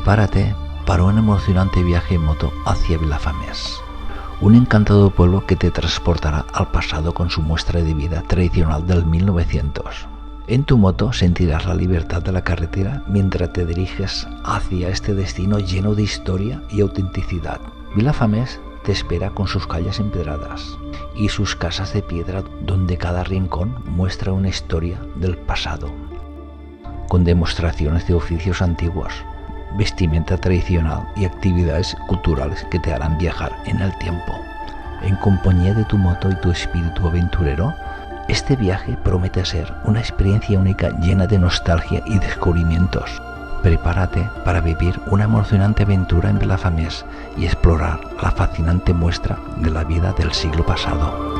Prepárate para un emocionante viaje en moto hacia Vilafamés, un encantador pueblo que te transportará al pasado con su muestra de vida tradicional del 1900. En tu moto sentirás la libertad de la carretera mientras te diriges hacia este destino lleno de historia y autenticidad. Vilafamés te espera con sus calles empedradas y sus casas de piedra donde cada rincón muestra una historia del pasado, con demostraciones de oficios antiguos, vestimenta tradicional y actividades culturales que te harán viajar en el tiempo. En compañía de tu moto y tu espíritu aventurero, este viaje promete ser una experiencia única llena de nostalgia y descubrimientos. Prepárate para vivir una emocionante aventura en Vilafamés y explorar la fascinante muestra de la vida del siglo pasado.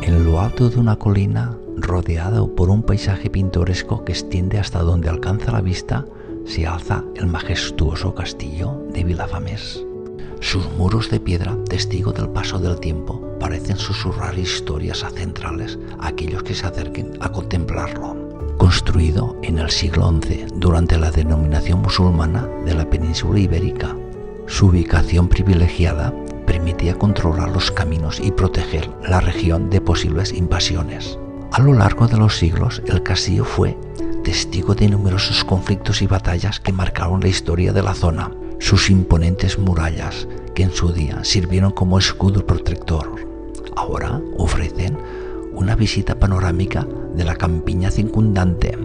En lo alto de una colina, rodeado por un paisaje pintoresco que extiende hasta donde alcanza la vista, se alza el majestuoso castillo de Vilafamés. Sus muros de piedra, testigo del paso del tiempo, parecen susurrar historias ancestrales a aquellos que se acerquen a contemplarlo. Construido en el siglo XI durante la denominación musulmana de la península ibérica, su ubicación privilegiada permitía controlar los caminos y proteger la región de posibles invasiones. A lo largo de los siglos, el castillo fue testigo de numerosos conflictos y batallas que marcaron la historia de la zona. Sus imponentes murallas, que en su día sirvieron como escudo protector, ahora ofrecen una visita panorámica de la campiña circundante.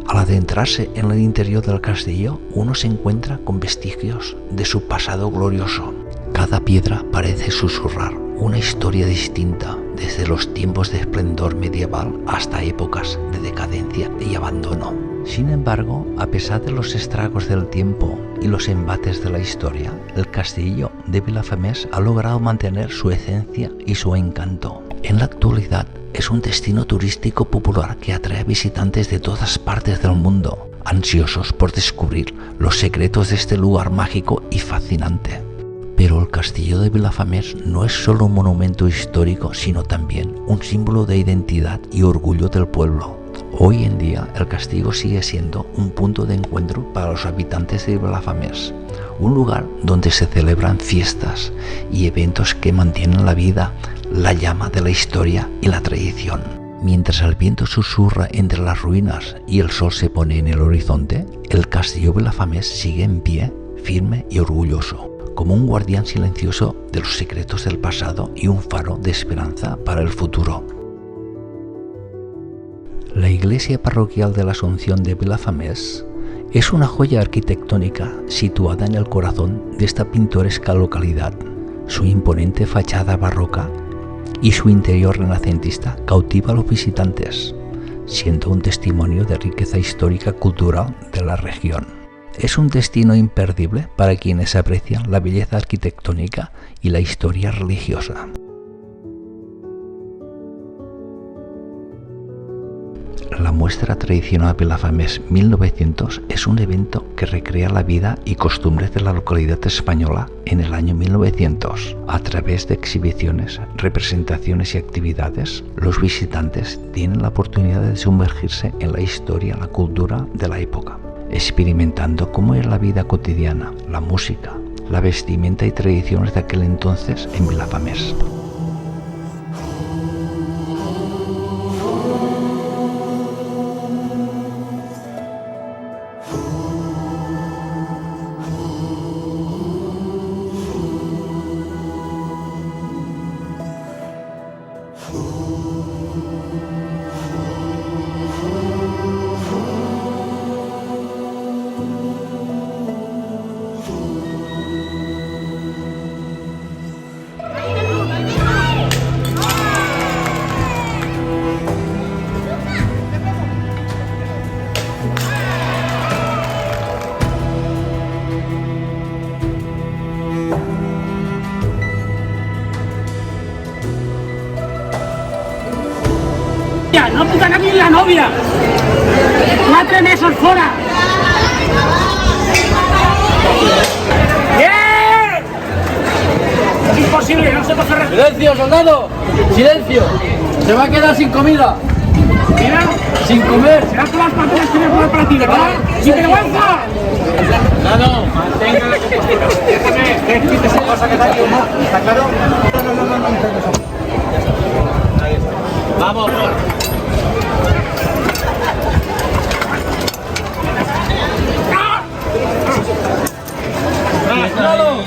Al adentrarse en el interior del castillo, uno se encuentra con vestigios de su pasado glorioso. Cada piedra parece susurrar una historia distinta, desde los tiempos de esplendor medieval hasta épocas de decadencia y abandono. Sin embargo, a pesar de los estragos del tiempo y los embates de la historia, el castillo de Vilafamés ha logrado mantener su esencia y su encanto. En la actualidad, es un destino turístico popular que atrae a visitantes de todas partes del mundo, ansiosos por descubrir los secretos de este lugar mágico y fascinante. Pero el castillo de Vilafamés no es solo un monumento histórico, sino también un símbolo de identidad y orgullo del pueblo. Hoy en día, el castillo sigue siendo un punto de encuentro para los habitantes de Vilafamés, un lugar donde se celebran fiestas y eventos que mantienen la vida, la llama de la historia y la tradición. Mientras el viento susurra entre las ruinas y el sol se pone en el horizonte, el castillo Vilafamés sigue en pie, firme y orgulloso, como un guardián silencioso de los secretos del pasado y un faro de esperanza para el futuro. La iglesia parroquial de la Asunción de Vilafamés es una joya arquitectónica situada en el corazón de esta pintoresca localidad. Su imponente fachada barroca y su interior renacentista cautiva a los visitantes, siendo un testimonio de riqueza histórica cultural de la región. Es un destino imperdible para quienes aprecian la belleza arquitectónica y la historia religiosa. La muestra tradicional Vilafamés 1900 es un evento que recrea la vida y costumbres de la localidad española en el año 1900. A través de exhibiciones, representaciones y actividades, los visitantes tienen la oportunidad de sumergirse en la historia, la cultura de la época, experimentando cómo era la vida cotidiana, la música, la vestimenta y tradiciones de aquel entonces en Vilafamés. No putan aquí la novia. 4 mesos fuera. ¡Bien! Es imposible, no se puede cerrar. ¡Silencio, soldado! ¡Silencio! Se va a quedar sin comida. Mira, Sin comer. serán todas las partidas que me poner para ti, ¿verdad? ¡Sin vergüenza! Soldado, mantenga la compostura. Déjame, quítese esa cosa que está aquí. ¿Está claro? Vamos. ¡Soldado!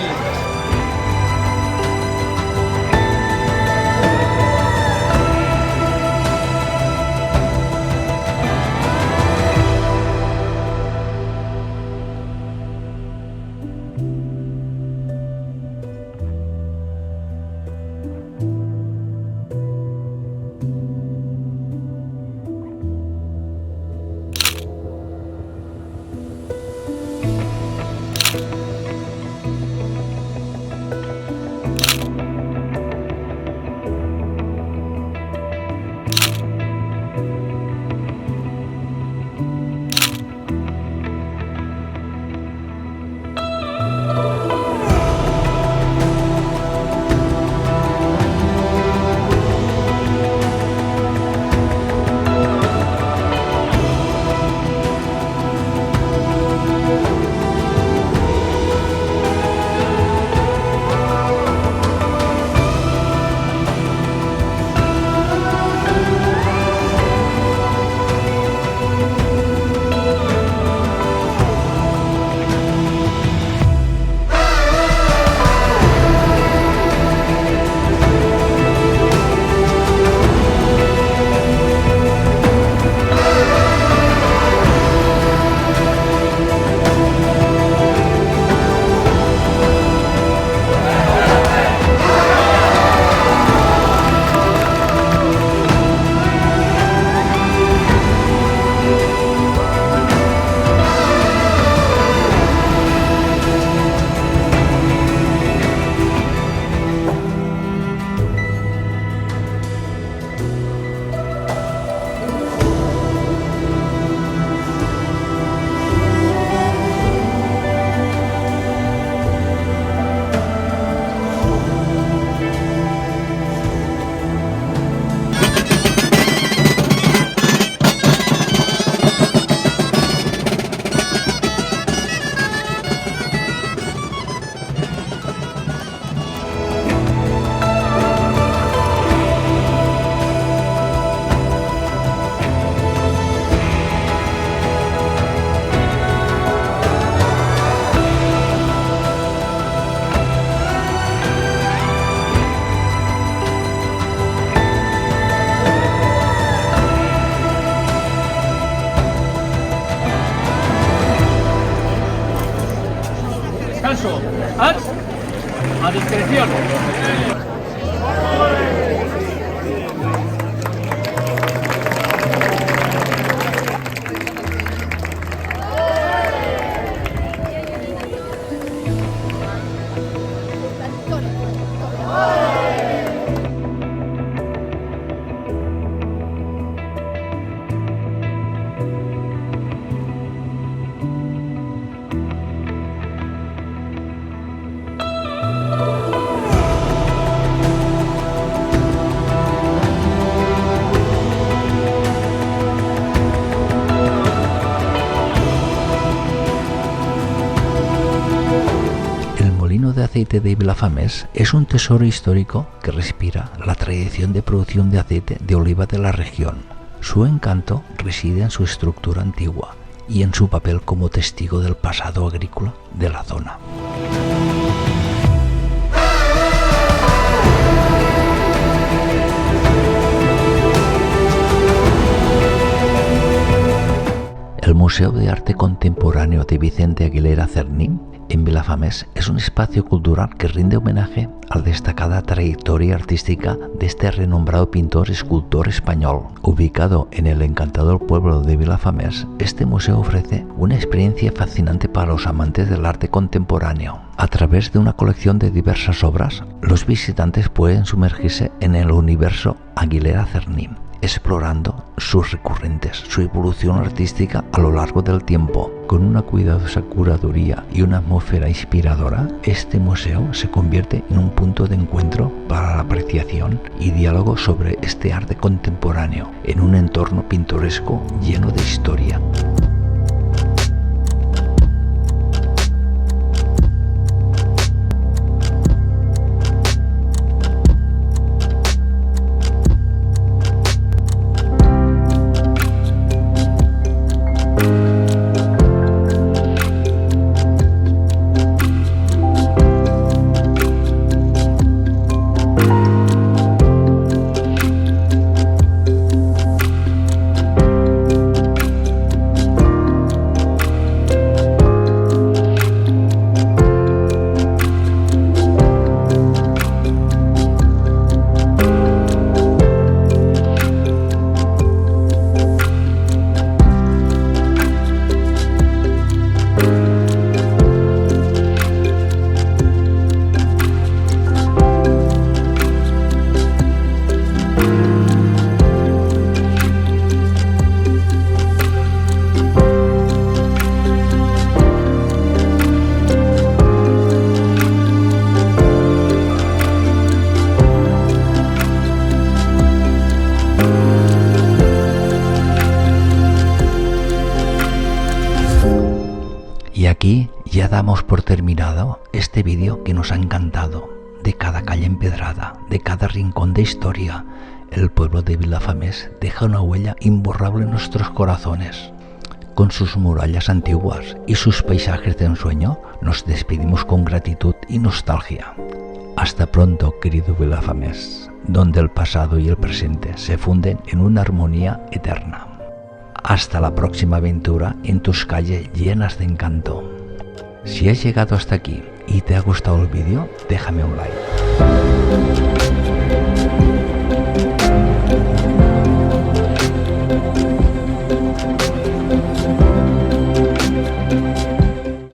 Descanso. A discreción. de aceite de Vilafamés es un tesoro histórico que respira la tradición de producción de aceite de oliva de la región. Su encanto reside en su estructura antigua y en su papel como testigo del pasado agrícola de la zona. El Museo de Arte Contemporáneo de Vicente Aguilera Cerní, en Vilafamés, es un espacio cultural que rinde homenaje a la destacada trayectoria artística de este renombrado pintor escultor español. Ubicado en el encantador pueblo de Vilafamés, este museo ofrece una experiencia fascinante para los amantes del arte contemporáneo. A través de una colección de diversas obras, los visitantes pueden sumergirse en el universo Aguilera Cerní, explorando sus recurrentes, su evolución artística a lo largo del tiempo. Con una cuidadosa curaduría y una atmósfera inspiradora, este museo se convierte en un punto de encuentro para la apreciación y diálogo sobre este arte contemporáneo en un entorno pintoresco lleno de historia. Y aquí ya damos por terminado este vídeo que nos ha encantado. De cada calle empedrada, de cada rincón de historia, el pueblo de Vilafamés deja una huella imborrable en nuestros corazones. Con sus murallas antiguas y sus paisajes de ensueño, nos despedimos con gratitud y nostalgia. Hasta pronto, querido Vilafamés, donde el pasado y el presente se funden en una armonía eterna. Hasta la próxima aventura en tus calles llenas de encanto. Si has llegado hasta aquí y te ha gustado el vídeo, déjame un like.